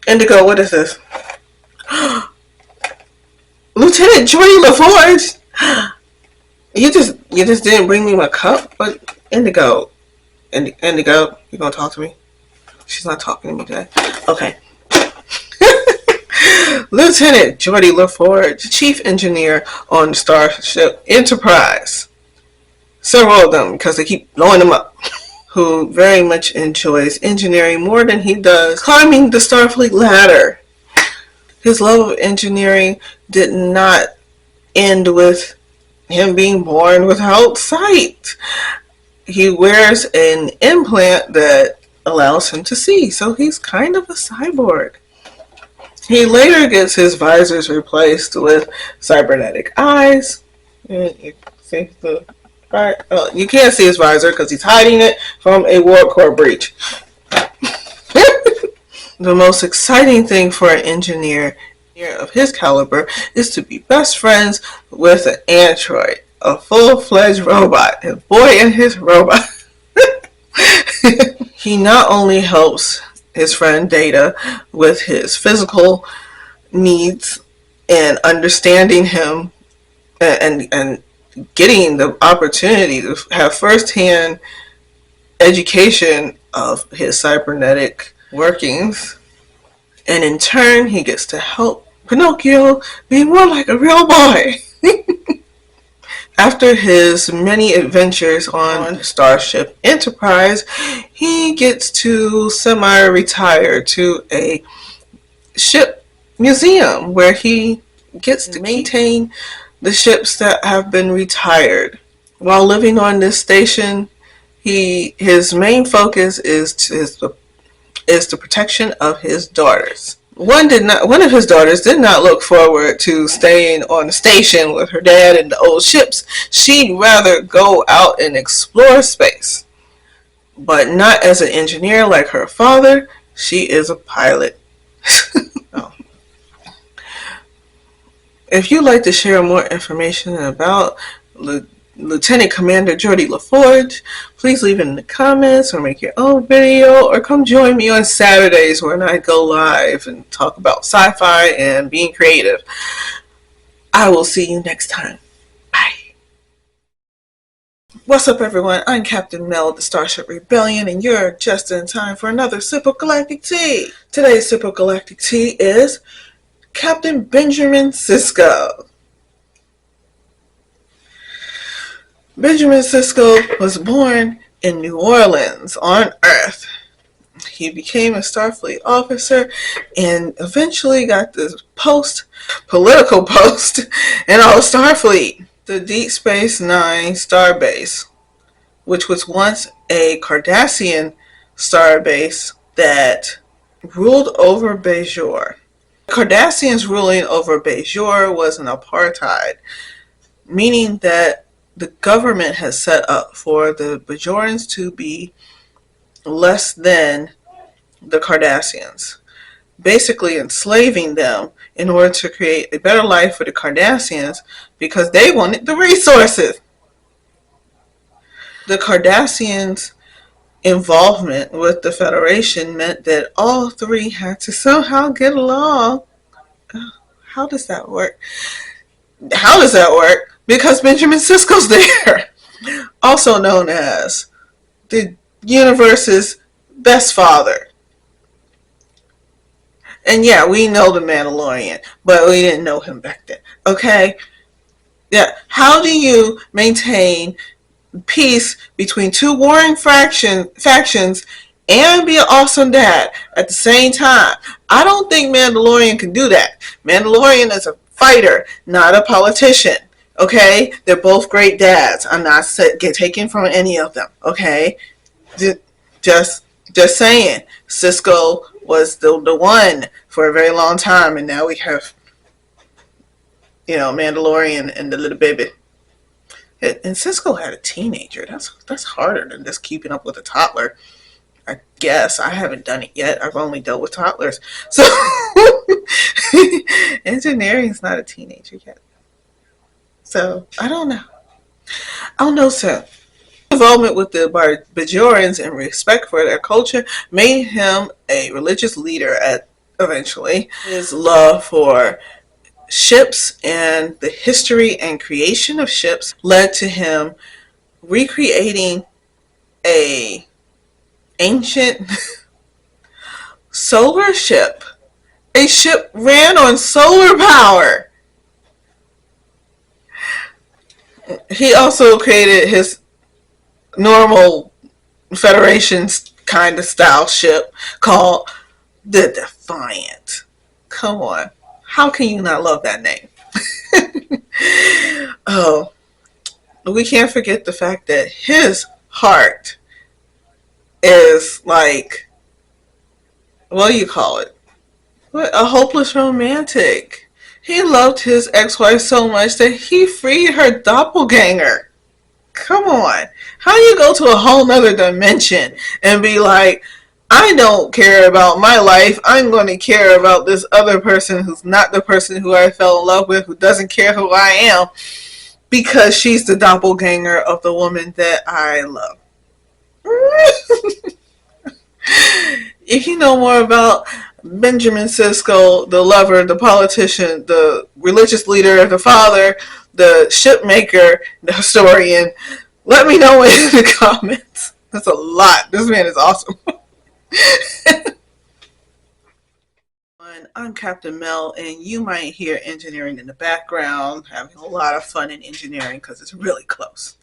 Indigo, what is this? Lieutenant Jordy LaForge. You just didn't bring me my cup, but Indigo, Indigo, you gonna talk to me? She's not talking to me today. Okay. Lieutenant Jordy LaForge, chief engineer on Starship Enterprise. Several of them, because they keep blowing them up. Who very much enjoys engineering more than he does climbing the Starfleet ladder. His love of engineering did not end with him being born without sight. He wears an implant that allows him to see, so he's kind of a cyborg. He later gets his visors replaced with cybernetic eyes. You see the you can't see his visor because he's hiding it from a warp core breach. The most exciting thing for an engineer of his caliber is to be best friends with an android, a full-fledged robot, a boy and his robot. He not only helps his friend Data with his physical needs and understanding him and getting the opportunity to have firsthand education of his cybernetic workings, and in turn he gets to help Pinocchio be more like a real boy. After his many adventures on Starship Enterprise, he gets to semi-retire to a ship museum where he gets to maintain the ships that have been retired. While living on this station, his main focus is the protection of his daughters. One of his daughters did not look forward to staying on the station with her dad and the old ships. She'd rather go out and explore space. But not as an engineer like her father. She is a pilot. Oh. If you'd like to share more information about Lieutenant Commander Jordy LaForge, please leave it in the comments or make your own video, or come join me on Saturdays when I go live and talk about sci-fi and being creative. I will see you next time. Bye. What's up, everyone? I'm Captain Mel of the Starship Rebellion, and you're just in time for another sip of Galactic Tea. Today's sip of Galactic Tea is Captain Benjamin Sisko. Benjamin Sisko was born in New Orleans on Earth. He became a Starfleet officer and eventually got this political post in all Starfleet, the Deep Space Nine starbase, which was once a Cardassian starbase that ruled over Bajor. Cardassians ruling over Bajor was an apartheid, meaning that the government has set up for the Bajorans to be less than the Cardassians, basically enslaving them in order to create a better life for the Cardassians because they wanted the resources. The Cardassians' involvement with the Federation meant that all three had to somehow get along. How does that work? Because Benjamin Sisko's there, also known as the universe's best father. And yeah, we know the Mandalorian, but we didn't know him back then. Okay? Yeah. How do you maintain peace between two warring factions and be an awesome dad at the same time? I don't think Mandalorian can do that. Mandalorian is a fighter, not a politician. Okay, they're both great dads. I'm not taking from any of them. Okay, just saying. Sisko was the one for a very long time, and now we have, Mandalorian and the little baby. And Sisko had a teenager. That's harder than just keeping up with a toddler. I guess I haven't done it yet. I've only dealt with toddlers. So engineering's not a teenager yet. So, I don't know. I'll know soon. Involvement with the Bajorans and respect for their culture made him a religious leader eventually. His love for ships and the history and creation of ships led to him recreating a ancient solar ship. A ship ran on solar power. He also created his normal Federation's kind of style ship called the Defiant. Come on. How can you not love that name? Oh, we can't forget the fact that his heart is like, what do you call it? What, a hopeless romantic. He loved his ex-wife so much that he freed her doppelganger. Come on. How do you go to a whole nother dimension and be like, I don't care about my life. I'm going to care about this other person who's not the person who I fell in love with, who doesn't care who I am, because she's the doppelganger of the woman that I love. If you know more about Benjamin Sisko, the lover, the politician, the religious leader, the father, the shipmaker, the historian, let me know in the comments. That's a lot. This man is awesome. I'm Captain Mel, and you might hear engineering in the background, having a lot of fun in engineering because it's really close.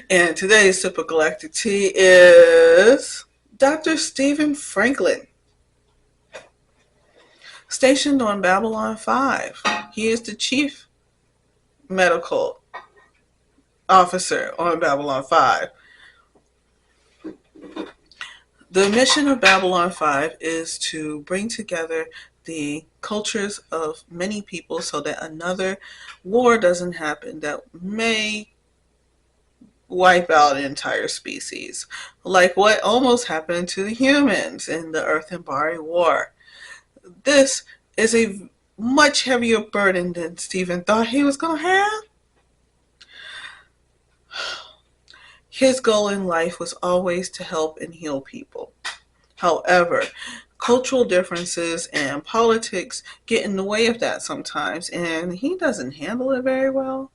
And today's sip of Galactic Tea is Dr. Stephen Franklin, stationed on Babylon 5. He is the chief medical officer on Babylon 5. The mission of Babylon 5 is to bring together the cultures of many people so that another war doesn't happen that may wipe out an entire species, like what almost happened to the humans in the Earth and Bari War. This is a much heavier burden than Stephen thought he was going to have. His goal in life was always to help and heal people. However, cultural differences and politics get in the way of that sometimes, and he doesn't handle it very well.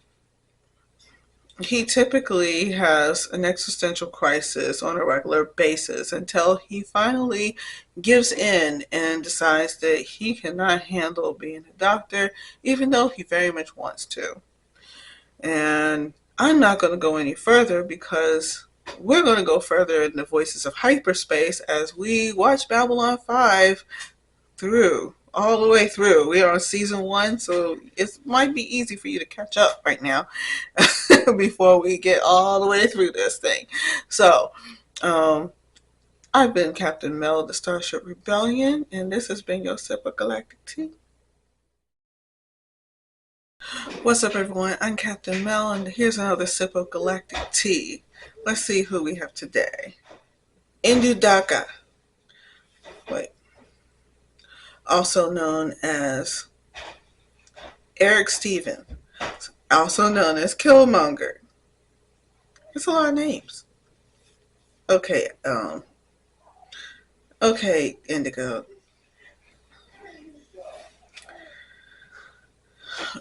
He typically has an existential crisis on a regular basis until he finally gives in and decides that he cannot handle being a doctor, even though he very much wants to. And I'm not going to go any further because we're going to go further in the Voices of Hyperspace as we watch Babylon 5 through, all the way through. We are on season 1, so it might be easy for you to catch up right now before we get all the way through this thing. So, I've been Captain Mel of the Starship Rebellion, and this has been your sip of Galactic Tea. What's up, everyone? I'm Captain Mel, and here's another sip of Galactic Tea. Let's see who we have today. Indudaka, also known as Eric Stephen, also known as Killmonger. It's a lot of names. Okay, Indigo.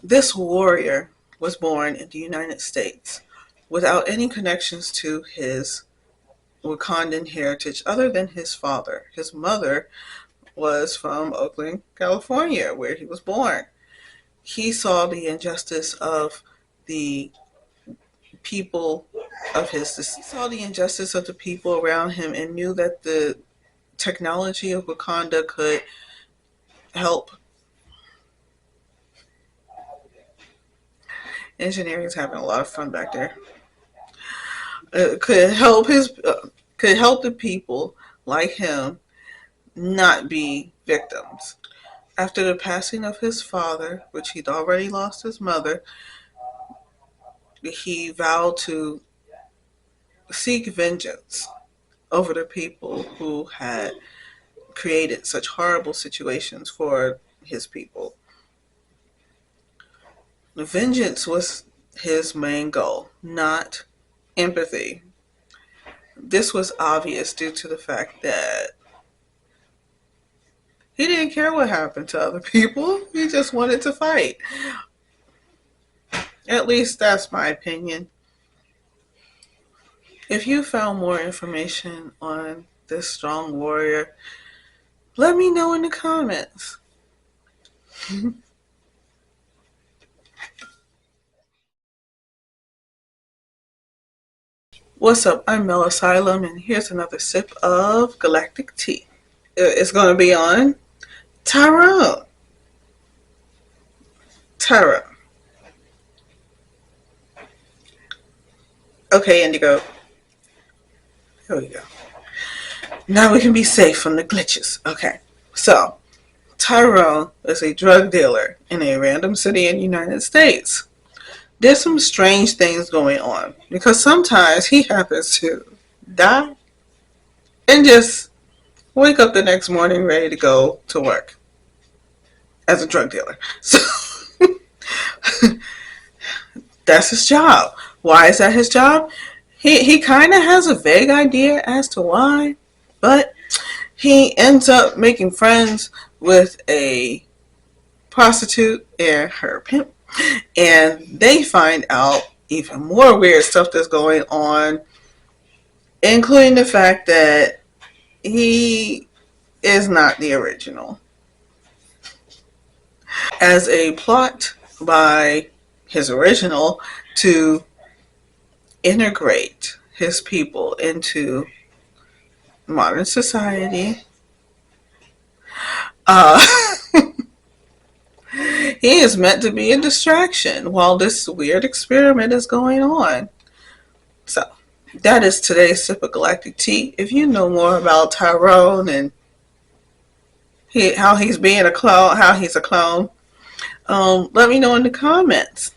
This warrior was born in the United States without any connections to his Wakandan heritage other than his father. His mother was from Oakland, California, where he was born. He saw the injustice of the people around him and knew that the technology of Wakanda could help. Engineering is having a lot of fun back there. Could help the people like him not be victims. After the passing of his father, which he'd already lost his mother, he vowed to seek vengeance over the people who had created such horrible situations for his people. Vengeance was his main goal, not empathy. This was obvious due to the fact that He didn't care what happened to other people. He just wanted to fight. At least that's my opinion. If you found more information on this strong warrior, let me know in the comments. What's up? I'm Mel Asylum, and here's another sip of Galactic Tea. It's going to be on Tyrone. Tyrone. Okay, Indigo. Here we go. Now we can be safe from the glitches. Okay, so Tyrone is a drug dealer in a random city in the United States. There's some strange things going on because sometimes he happens to die and just wake up the next morning ready to go to work as a drug dealer. So that's his job. Why is that his job? He kind of has a vague idea as to why, but he ends up making friends with a prostitute and her pimp, and they find out even more weird stuff that's going on, including the fact that he is not the original. As a plot by his original to integrate his people into modern society, uh, he is meant to be a distraction while this weird experiment is going on. So, that is today's sip of Galactic Tea. If you know more about Tyrone and how he's being a clone, how he's a clone, let me know in the comments.